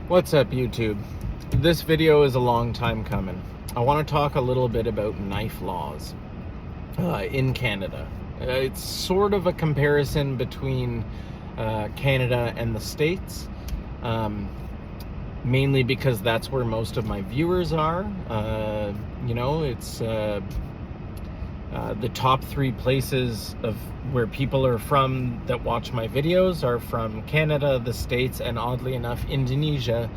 What's up, YouTube? This video is a long time coming. I want to talk a little bit about knife laws in Canada. It's sort of a comparison between Canada and the States, mainly because that's where most of my viewers are. It's the top 3 places of where people are from that watch my videos are from Canada, the States, and oddly enough, Indonesia.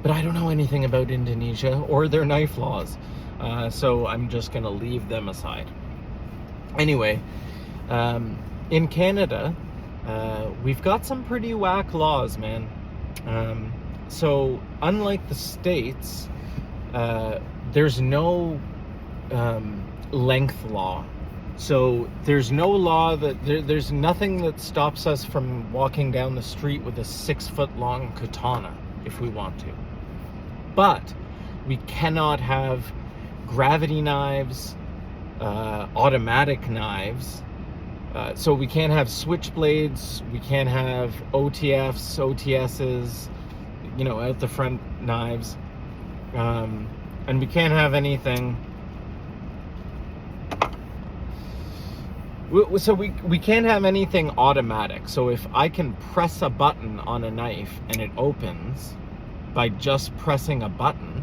But I don't know anything about Indonesia or their knife laws. So I'm just going to leave them aside. Anyway, in Canada, we've got some pretty whack laws, man. So unlike the States, there's no length law. So there's no law that there's nothing that stops us from walking down the street with a 6-foot long katana if we want to. But we cannot have gravity knives, automatic knives. So we can't have switchblades, we can't have OTFs, OTSs, out the front knives. And we can't have anything. So we can't have anything automatic. So if I can press a button on a knife and it opens by just pressing a button,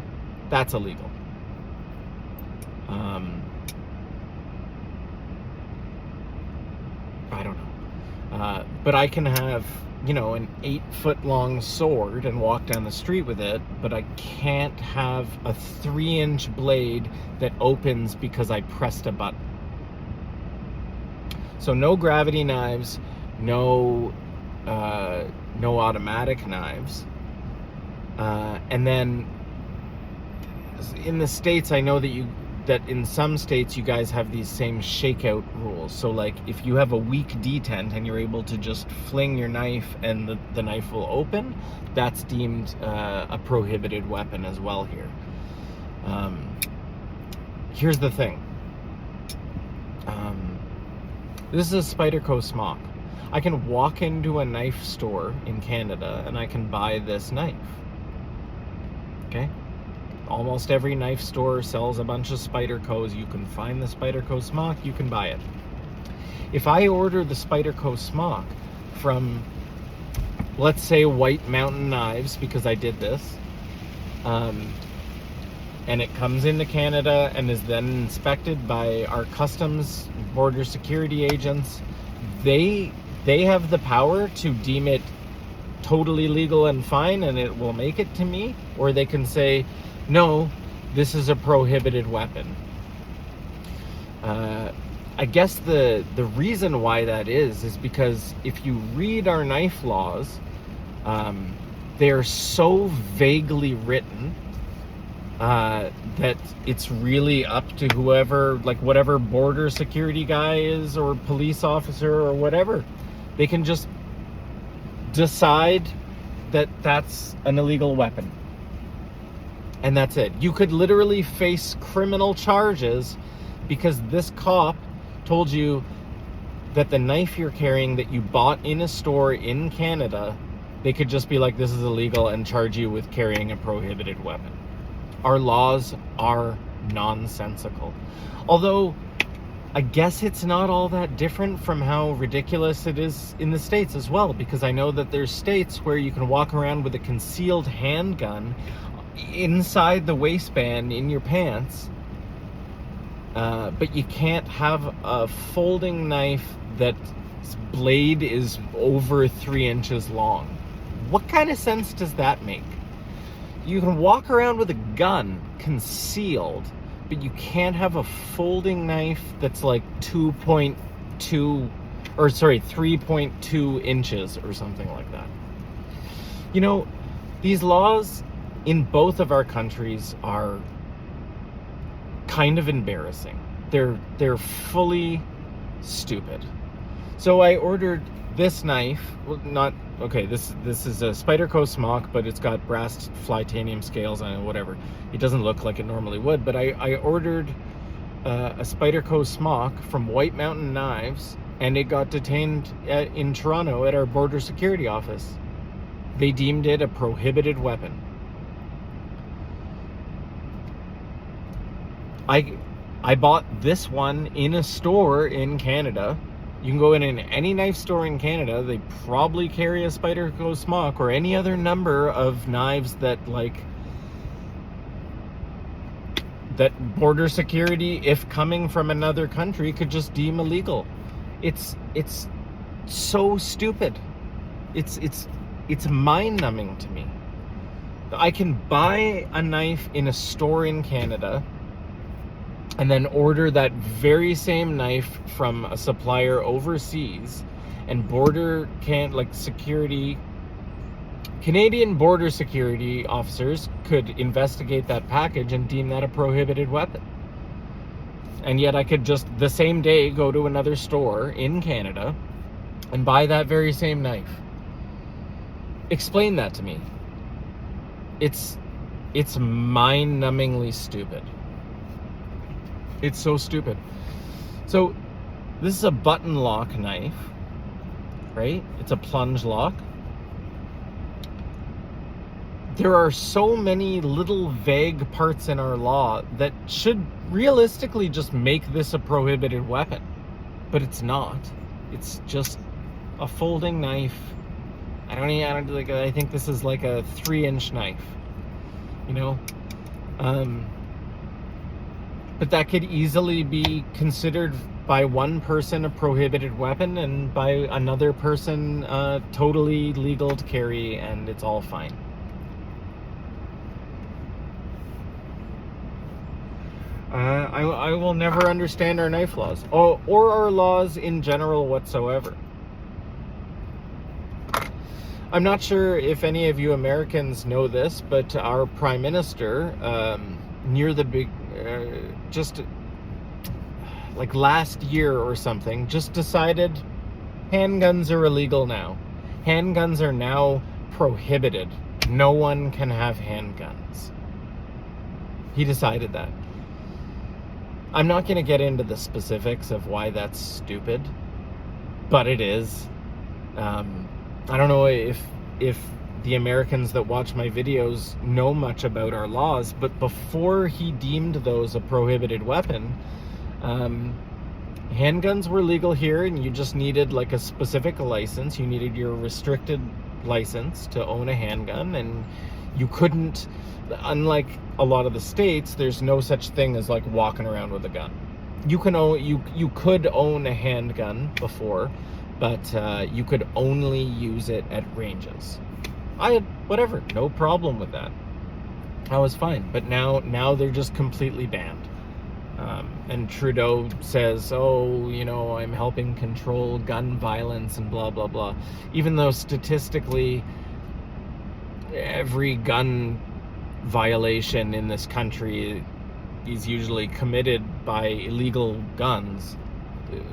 that's illegal. I don't know. But I can have, an 8-foot long sword and walk down the street with it, but I can't have a 3-inch blade that opens because I pressed a button. So no gravity knives, no automatic knives. And then in the States, I know that in some states you guys have these same shakeout rules. So like if you have a weak detent and you're able to just fling your knife and the knife will open, that's deemed a prohibited weapon as well here. Here's the thing. This is a Spyderco Smock. I can walk into a knife store in Canada and I can buy this knife. Okay? Almost every knife store sells a bunch of Spydercos. You can find the Spyderco Smock, you can buy it. If I order the Spyderco Smock from, let's say, White Mountain Knives, because I did this, and it comes into Canada and is then inspected by our customs border security agents, they have the power to deem it totally legal and fine and it will make it to me, or they can say, no, this is a prohibited weapon. I guess the reason why that is because if you read our knife laws, they're so vaguely written that it's really up to whoever, like whatever border security guy is or police officer or whatever. They can just decide that that's an illegal weapon. And that's it. You could literally face criminal charges because this cop told you that the knife you're carrying that you bought in a store in Canada, they could just be like, this is illegal, and charge you with carrying a prohibited weapon. Our laws are nonsensical. Although, I guess it's not all that different from how ridiculous it is in the States as well, because I know that there's states where you can walk around with a concealed handgun inside the waistband in your pants, but you can't have a folding knife that's blade is over 3 inches long. What kind of sense does that make? You can walk around with a gun concealed, but you can't have a folding knife that's like 3.2 inches or something like that. These laws in both of our countries are kind of embarrassing. They're fully stupid. So I ordered this knife. Well, not okay. This is a Spyderco Smock, but it's got brass titanium scales on it. Whatever. It doesn't look like it normally would. But I ordered a Spyderco Smock from White Mountain Knives, and it got detained in Toronto at our border security office. They deemed it a prohibited weapon. I bought this one in a store in Canada. You can go in any knife store in Canada. They probably carry a Spyderco Smock or any other number of knives that that border security, if coming from another country, could just deem illegal. It's so stupid. It's mind-numbing to me. I can buy a knife in a store in Canada and then order that very same knife from a supplier overseas, and Canadian border security officers could investigate that package and deem that a prohibited weapon. And yet I could just the same day go to another store in Canada and buy that very same knife. Explain that to me. It's mind-numbingly stupid. It's so stupid. So this is a button lock knife, right? It's a plunge lock. There are so many little vague parts in our law that should realistically just make this a prohibited weapon, but it's not. It's just a folding knife. I think this is like a 3-inch knife, you know? But that could easily be considered by one person a prohibited weapon and by another person totally legal to carry, and it's all fine. I will never understand our knife laws or our laws in general whatsoever. I'm not sure if any of you Americans know this, but our Prime Minister, near the big, just like last year or something, just decided handguns are illegal now. Handguns are now prohibited. No one can have handguns. He decided that. I'm not going to get into the specifics of why that's stupid, but it is. I don't know if the Americans that watch my videos know much about our laws, but before he deemed those a prohibited weapon, handguns were legal here, and you just needed like a specific license. You needed your restricted license to own a handgun, and you couldn't, unlike a lot of the states, there's no such thing as like walking around with a gun. You could own a handgun before, but you could only use it at ranges. I had whatever, no problem with that. I was fine, but now they're just completely banned. And Trudeau says, oh, you know, I'm helping control gun violence and blah, blah, blah. Even though statistically, every gun violation in this country is usually committed by illegal guns,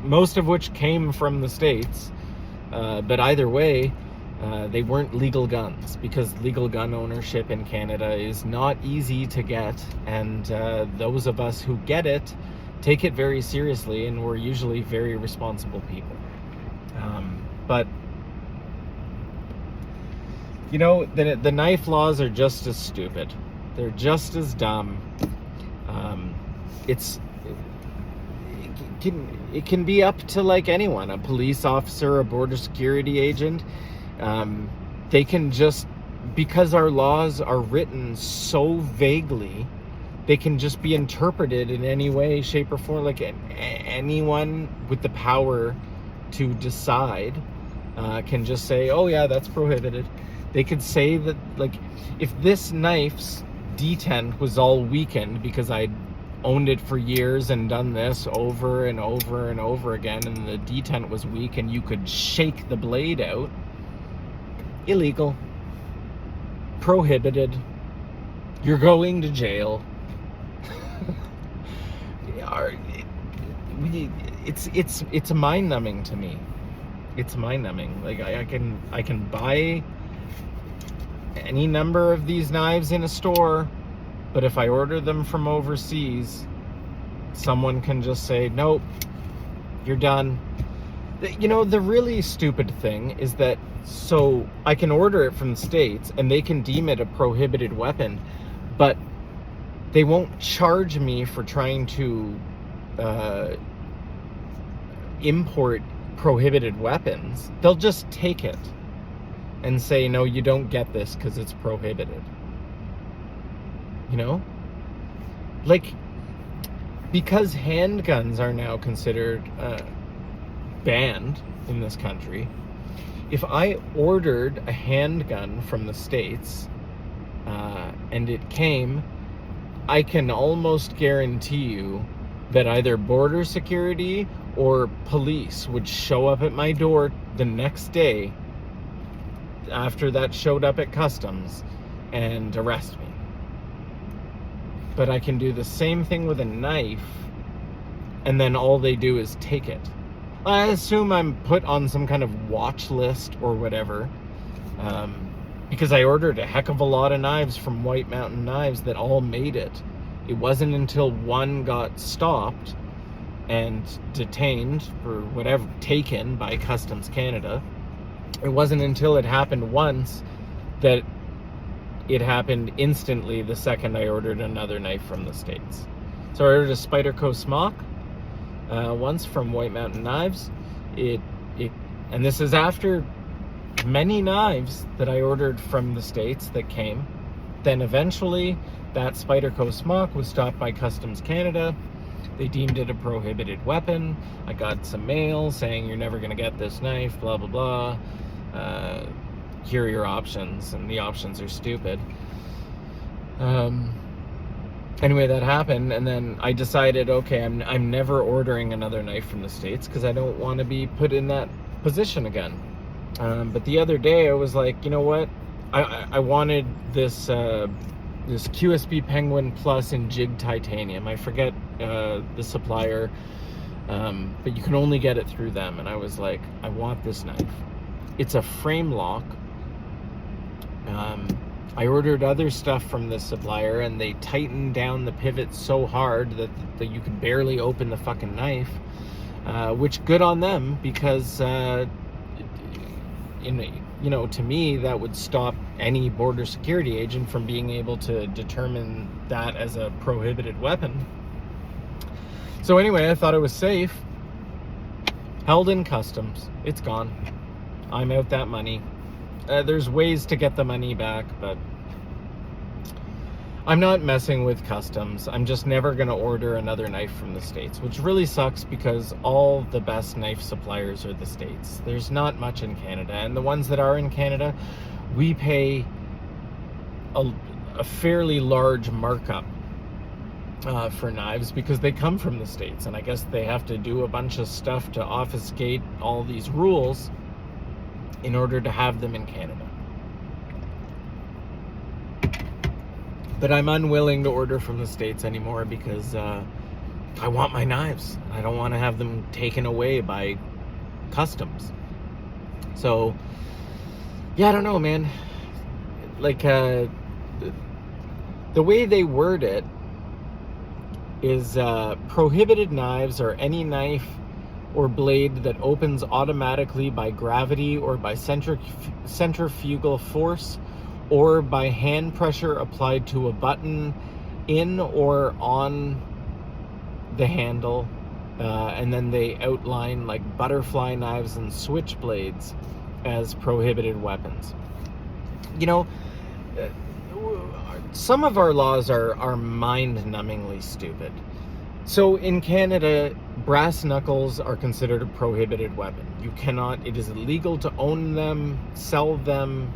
most of which came from the States. But either way, they weren't legal guns, because legal gun ownership in Canada is not easy to get, and those of us who get it take it very seriously, and we're usually very responsible people. But you know, the knife laws are just as stupid. They're just as dumb. It can be up to like anyone, a police officer, a border security agent. They can just, because our laws are written so vaguely, they can just be interpreted in any way, shape, or form. Like anyone with the power to decide can just say, oh yeah, that's prohibited. They could say that, like, if this knife's detent was all weakened because I'd owned it for years and done this over and over and over again, and the detent was weak and you could shake the blade out, illegal, prohibited, you're going to jail. It's mind-numbing to me. It's mind-numbing. Like I can buy any number of these knives in a store, but if I order them from overseas, someone can just say, nope, you're done. You know, the really stupid thing is that, so I can order it from the States and they can deem it a prohibited weapon, but they won't charge me for trying to import prohibited weapons. They'll just take it and say, no, you don't get this because it's prohibited. You know? Like, because handguns are now considered banned in this country, if I ordered a handgun from the States and it came, I can almost guarantee you that either border security or police would show up at my door the next day after that showed up at customs and arrest me. But I can do the same thing with a knife, and then all they do is take it. I assume I'm put on some kind of watch list or whatever, because I ordered a heck of a lot of knives from White Mountain Knives that all made it. It wasn't until one got stopped and detained for whatever, taken by Customs Canada. It wasn't until it happened once that it happened instantly the second I ordered another knife from the States. So I ordered a Spyderco Smock once from White Mountain Knives. And this is after many knives that I ordered from the States that came. Then eventually that Spyderco Smock was stopped by Customs Canada. They deemed it a prohibited weapon. I got some mail saying you're never going to get this knife, blah, blah, blah. Here are your options, and the options are stupid. Anyway, that happened, and then I decided, okay, I'm never ordering another knife from the States because I don't want to be put in that position again. But the other day I was like, you know what? I wanted this this QSB Penguin Plus in Jig Titanium. I forget the supplier, but you can only get it through them. And I was like, I want this knife. It's a frame lock. I ordered other stuff from this supplier, and they tightened down the pivot so hard that you could barely open the fucking knife. Which good on them, because to me, that would stop any border security agent from being able to determine that as a prohibited weapon. So anyway, I thought it was safe. Held in customs. It's gone. I'm out that money. There's ways to get the money back, but I'm not messing with customs. I'm just never going to order another knife from the States, which really sucks because all the best knife suppliers are the States. There's not much in Canada, and the ones that are in Canada, we pay a fairly large markup for knives because they come from the States, and I guess they have to do a bunch of stuff to obfuscate all these rules in order to have them in Canada. But I'm unwilling to order from the States anymore because I want my knives. I don't want to have them taken away by customs. So, yeah, I don't know, man. Like, the way they word it is prohibited knives are any knife or blade that opens automatically by gravity or by centrifugal force or by hand pressure applied to a button in or on the handle. And then they outline like butterfly knives and switchblades as prohibited weapons. You know, some of our laws are mind-numbingly stupid. So in Canada, brass knuckles are considered a prohibited weapon. You cannot, it is illegal to own them, sell them,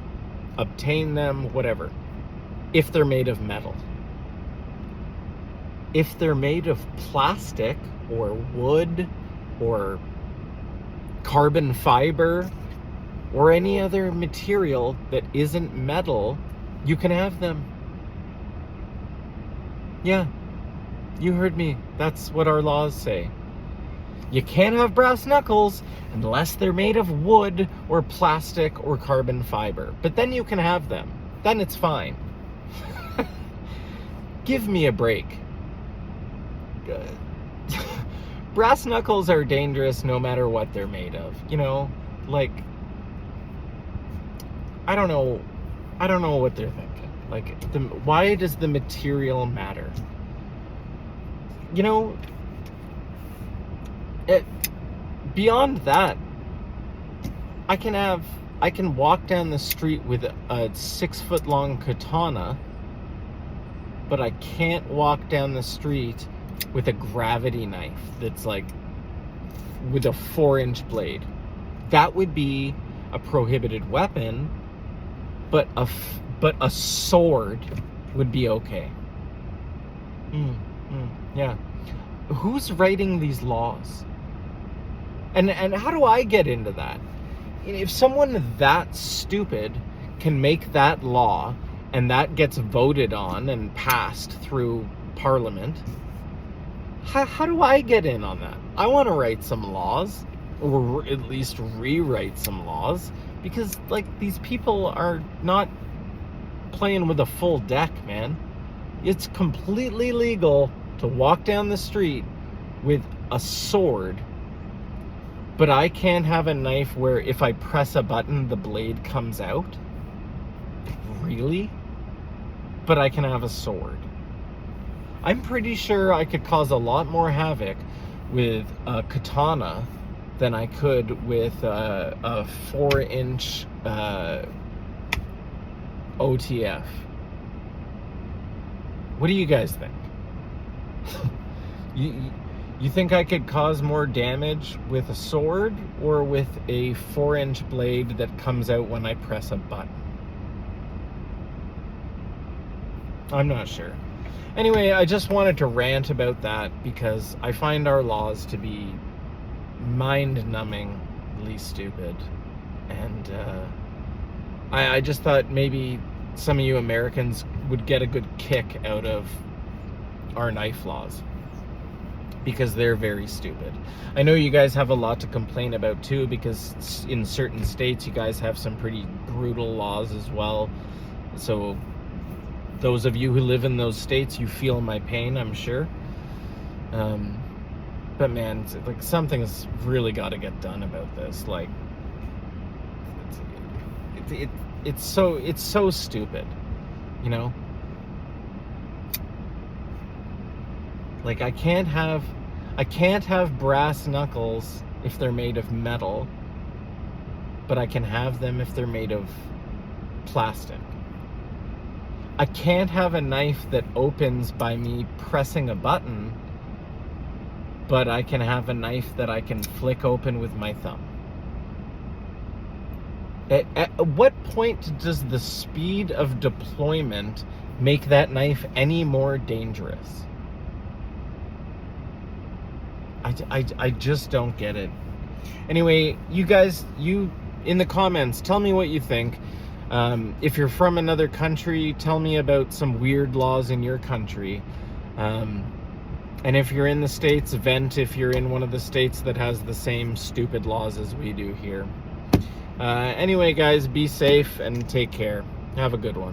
obtain them, whatever, if they're made of metal. If they're made of plastic or wood or carbon fiber or any other material that isn't metal, you can have them. Yeah, you heard me. That's what our laws say. You can't have brass knuckles unless they're made of wood or plastic or carbon fiber. But then you can have them. Then it's fine. Give me a break. Brass knuckles are dangerous no matter what they're made of. You know, like, I don't know what they're thinking. Like, why does the material matter? You know, beyond that, I can walk down the street with a 6-foot-long katana, but I can't walk down the street with a gravity knife that's like with a 4-inch blade. That would be a prohibited weapon, but a sword would be okay. Yeah. Who's writing these laws? And how do I get into that? If someone that stupid can make that law and that gets voted on and passed through Parliament, how do I get in on that? I want to write some laws, or at least rewrite some laws, because like these people are not playing with a full deck, man. It's completely legal to walk down the street with a sword, but I can't have a knife where if I press a button, the blade comes out. Really? But I can have a sword. I'm pretty sure I could cause a lot more havoc with a katana than I could with a 4-inch OTF. What do you guys think? You think I could cause more damage with a sword or with a 4-inch blade that comes out when I press a button? I'm not sure. Anyway, I just wanted to rant about that because I find our laws to be mind-numbingly stupid. And I just thought maybe some of you Americans would get a good kick out of our knife laws, because they're very stupid. I know you guys have a lot to complain about too, because in certain states you guys have some pretty brutal laws as well. So those of you who live in those states, you feel my pain, I'm sure. But man, it's like something's really got to get done about this. Like, it's so stupid, you know. Like, I can't have brass knuckles if they're made of metal, but I can have them if they're made of plastic. I can't have a knife that opens by me pressing a button, but I can have a knife that I can flick open with my thumb. At what point does the speed of deployment make that knife any more dangerous? I just don't get it. Anyway, you guys, you in the comments, tell me what you think. If you're from another country, tell me about some weird laws in your country. And if you're in the States, vent if you're in one of the states that has the same stupid laws as we do here. Anyway, guys, be safe and take care. Have a good one.